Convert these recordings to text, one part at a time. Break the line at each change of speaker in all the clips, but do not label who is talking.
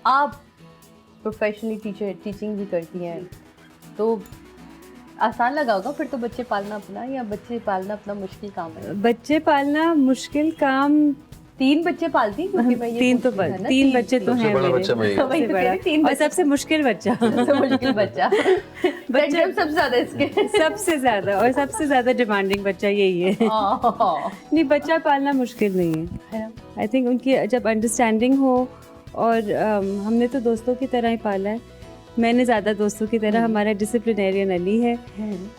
आप professionally teaching भी करती हैं, तो आसान लगा होगा फिर तो बच्चे पालना अपना, या बच्चे पालना अपना मुश्किल काम है?
बच्चे पालना मुश्किल काम,
3 बच्चे पालती हैं क्योंकि मैं ये
तीन तो
पूछ रही थी ना,
3 बच्चे तो
सबसे
हैं
बड़ा
मेरे।
बच्चा मैं ही हूँ।
वही तो कह रही, 3
और सबसे मुश्किल बच्चा
सबसे मुश्किल बच्चा बच्चा सबसे ज्यादा इसके
सबसे ज्यादा, और सबसे ज्यादा डिमांडिंग बच्चा यही है। नहीं, बच्चा पालना मुश्किल नहीं है। आई थिंक उनकी जब अंडरस्टैंडिंग हो, और हमने तो दोस्तों की तरह ही पाला है। मैंने ज़्यादा दोस्तों की तरह, हमारा डिसिप्लिनेरियन अली है,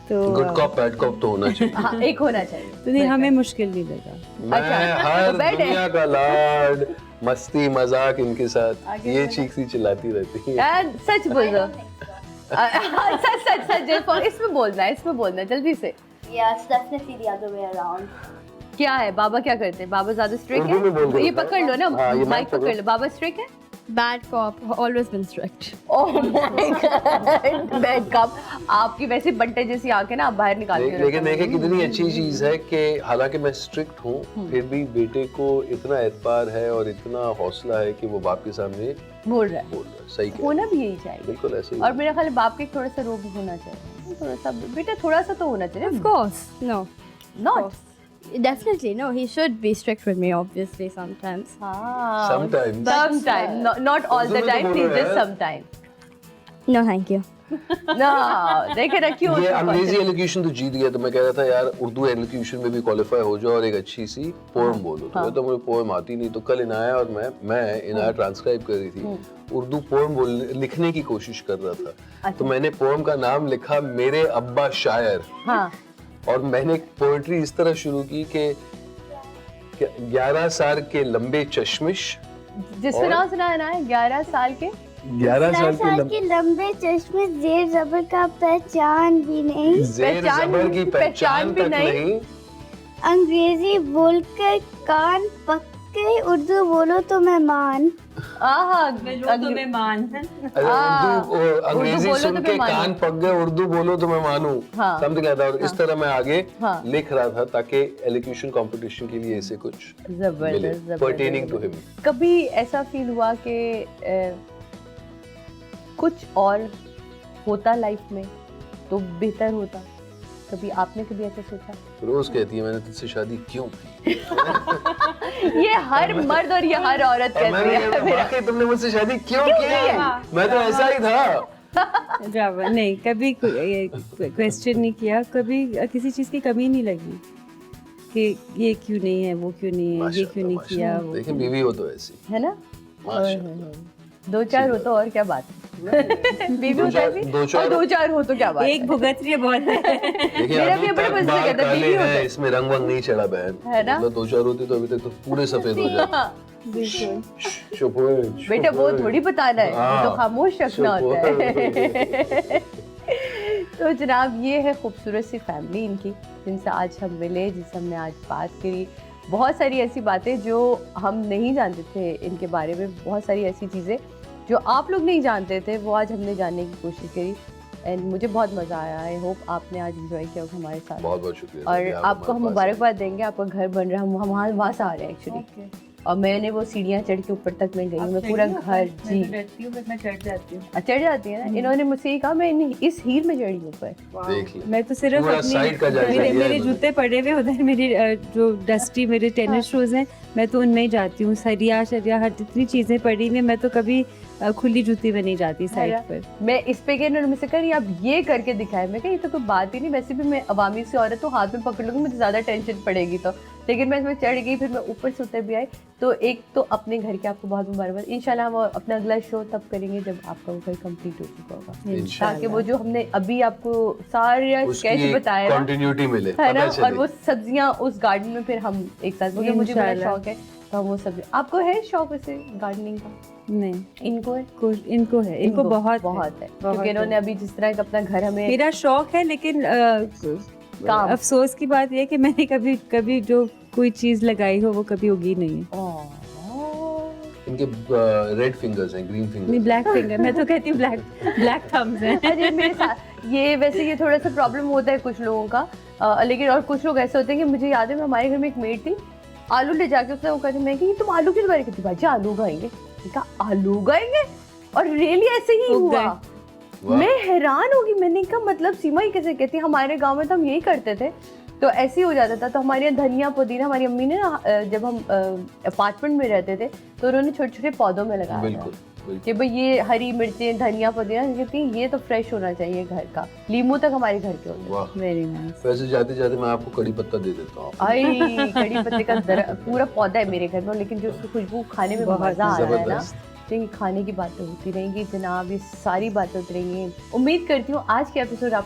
तो
गुड कॉप बैड कॉप तो होना चाहिए।
हाँ, एक होना चाहिए।
तो नहीं, हमें मुश्किल नहीं लगा।
मैं
अच्छा,
हर
तो बैठ है।
दुनिया का लाड, मस्ती मजाक इनके साथ ये चीखती चिल्लाती रहती है।
सच बोल दो, सच सच सच, इसमें बोलना है, इसमें बोलना है जल्दी से।
Yeah, it's definitely the other way around.
क्या है, बाबा क्या करते हैं? बाबा ज्यादा स्ट्रिक्ट
उर्दू में बोल दो
है? ये
बेटा।
पकड़ लो ना,
हाँ, ये
माइक
पकड़ो।
पकड़ लो। बाबा स्ट्रिक्ट है?
Bad cop, always been strict.
Oh my God, bad cup. आपकी वैसे बंटे जैसी आंखें ना, आप बाहर निकाल के
लेकिन देखिए कितनी अच्छी चीज है कि हालांकि मैं स्ट्रिक्ट हूँ, फिर भी बेटे को इतना एतबार है और इतना हौसला है कि वो बाप के सामने
बोल रहा है।
बोल रहा है। सही कह
होना भी यही चाहिए।
बिल्कुल ऐसे ही।
और मेरा ख्याल है बाप के थोड़ा सा रोब होना चाहिए, थोड़ा सा बेटा, थोड़ा सा तो होना चाहिए।
Of course, no.
Not
Definitely, no. He should be strict with me, obviously, sometimes.
Sometimes.
Sometime, not all the time, please, just sometime.
No, thank you.
ना देखे ना क्यों
ये अंग्रेजी एलोक्यूशन तो जीत गया, तो मैं कह रहा था यार उर्दू एलोक्यूशन में भी क्वालिफाई हो जाओ और एक अच्छी सी पोएम बोलो। तो मुझे पोएम आती नहीं, तो कल इनाया और मैं इनाया ट्रांसक्राइब कर रही थी, उर्दू पोएम लिखने की कोशिश कर रहा था। तो मैंने पोएम का नाम लिखा मेरे अब्बा शायर।
हाँ,
और मैंने पोएट्री इस तरह शुरू की कि 11 साल के लंबे चश्मिश,
जिसको नाम सुना है ना, 11 साल के
11 साल
साल के लंबे चश्मे, जेर जबर का पहचान भी नहीं,
जेर जबर की पहचान तक नहीं,
अंग्रेजी बोलकर कान पक्के, उर्दू बोलो तो मेहमान।
आहा,
मेहमान।
अरे उर्दू अंग्रेजी
बोलो
सुन
तो
के
मैं मानूं।
कान पक गए, उर्दू बोलो तो मैं मानूं।
हाँ।
समझ गया था। और इस तरह मैं आगे
हाँ।
लिख रहा था ताकि एलोक्यूशन कंपटीशन के लिए इसे कुछ
जबरदस्त
पर्टेनिंग टू हिम।
कभी ऐसा फील हुआ कि कुछ और होता लाइफ में तो बेहतर होता? कभी आपने कभी ऐसा सोचा?
रोज कहती है मैंने तुझसे शादी क्यों की।
ये हर मर्द और ये हर औरत कहती है।
वाकई तुमने मुझसे शादी क्यों की? मैं तो ऐसा ही था।
ड्रामा नहीं, कभी क्वेश्चन नहीं किया, कभी किसी चीज़ की कमी नहीं लगी कि ये क्यों नहीं है, वो क्यों नहीं है, ये क्यों नहीं किया।
देखिए बीवी हो तो ऐसी,
है ना?
माशाल्लाह।
2-4 हो तो और क्या बात है। बीवी होता है भी, और 2-4 हो तो क्या बात
एक
है।
भुगत रही है बहुत है।
देखिए
मेरा
अभी
भी अपने
तक
बस से
बाल
कहता है,
काले
बीवी होता
हैं,
है।
इसमें रंग वंग नहीं चढ़ा बहन।
है ना?
मतलब 2-4 होती तो अभी तक तो पूरे सफेद हो जाते। चुप हो,
बेटा वो थोड़ी बताना है, वो तो खामोश रखना होता है। तो जनाब ये है खूबसूरत सी फैमिली इनकी, जिनसे आज हम मिले, जिनसे हमने आज बात करी। बहुत सारी ऐसी बातें जो हम नहीं जानते थे इनके बारे में, बहुत सारी ऐसी चीज़ें जो आप लोग नहीं जानते थे, वो आज हमने जानने की कोशिश करी। एंड मुझे बहुत मज़ा आया। आई होप आपने आज एंजॉय किया होगा हमारे साथ।
बहुत बहुत शुक्रिया।
और आपको हम मुबारकबाद देंगे, आपका घर बन रहा है। हम वहाँ से आ रहे हैं एक्चुअली, और मैंने वो सीढ़ियाँ चढ़ के ऊपर तक मैं गई हूँ, मैं पूरा घर जी
मैं चढ़ जाती हूँ।
चढ़ जाती है ना। इन्होंने मुझसे ये कहा मैं इस हील में चढ़ी ऊपर।
देख ले।
मैं तो सिर्फ
पूरा साइड का जायजा लिया
मेरे
इन्होंने।
जूते पड़े हुए उधर, मेरे जो डस्टी मेरे टेनिस शूज हैं, मैं तो उनमें ही जाती हूँ। सरिया शरिया हर जितनी चीजें पड़ी हुई, मैं तो कभी खुली जूती में नहीं जाती साइड पर।
मैं इस पे गई, उन्होंने मुझसे कहा आप ये करके दिखाए। मैं कहा ये तो कोई बात ही नहीं, वैसे भी मैं अवामी सी औरत हूँ, हाथ में पकड़ लूँगी, मुझे ज़्यादा टेंशन पड़ेगी तो। लेकिन मैं इसमें चढ़ गई, फिर मैं ऊपर से उतर भी आई। तो एक तो अपने घर के आपको बहुत मुबारकबाद। इंशाल्लाह हम अपना अगला शो तब करेंगे जब आपका वो घर कंप्लीट हो चुका होगा, ताकि वो जो हमने अभी आपको सारा स्केच बताया ना,
कंटिन्यूटी मिले,
है ना,
पता
और वो
चले।
सब्जियां उस गार्डन में फिर हम एक साथ, क्योंकि मुझे बड़ा
इंशाल्लाह।
शौक है तो हम वो सब्जी। आपको है शौक वैसे गार्डनिंग का?
नहीं,
इनको है?
इनको है, इनको बहुत
है, क्योंकि इन्होंने अभी जिस तरह का अपना घर हमें
मेरा शौक है, लेकिन
काम।
अफसोस की बात यह है कि मैंने कभी जो कोई चीज लगाई हो वो कभी उगी नहीं है।
इनके रेड फिंगर्स हैं, ग्रीन
नहीं,
फिंगर्स।
ब्लैक फिंगर, मैं तो कहती हूँ ब्लैक थम्स हैं।
अरे मेरे साथ ये वैसे ये थोड़ा सा प्रॉब्लम होता है कुछ लोगों का, लेकिन और कुछ लोग ऐसे होते हैं कि मुझे याद है हमारे घर में एक मेड थी, आलू ले जाके उसने वो कहती, मैं कि तुम आलू किस बारे कहती, भाजी आलू उगाएंगे। कहा आलू उगाएंगे, और रियली ऐसे ही
उग
हुआ।
वाह।
मैं हैरान होगी, मैंने कहा मतलब सीमा ही कैसे कहती, हमारे गांव में तो हम यही करते थे, तो ऐसे ही हो जाता था। तो हमारे यहाँ धनिया पुदीना, हमारी अम्मी ने ना जब हम अपार्टमेंट में रहते थे तो उन्होंने छोटे छोटे पौधों में लगाया
बिल्कुल
था
बिल्कुल।
कि भाई ये हरी मिर्चें, धनिया पुदीना, कहती हैं ये तो फ्रेश होना चाहिए घर का। लीमू तक हमारे घर के होते हैं।
वाह।
Very nice.
वैसे जाते जाते मैं आपको कड़ी पत्ता दे देता हूँ।
आई कड़ी पत्ते का पूरा पौधा है मेरे घर में, लेकिन जो उसकी खुशबू खाने में
बहुत
मजा आ रहा है ना।
जबरदस्त।
लेकिन खाने की बातें होती रहेंगी जनाब, ये सारी बातें होती रहेंगी। उम्मीद करती हूँ आज के एपिसोड आपको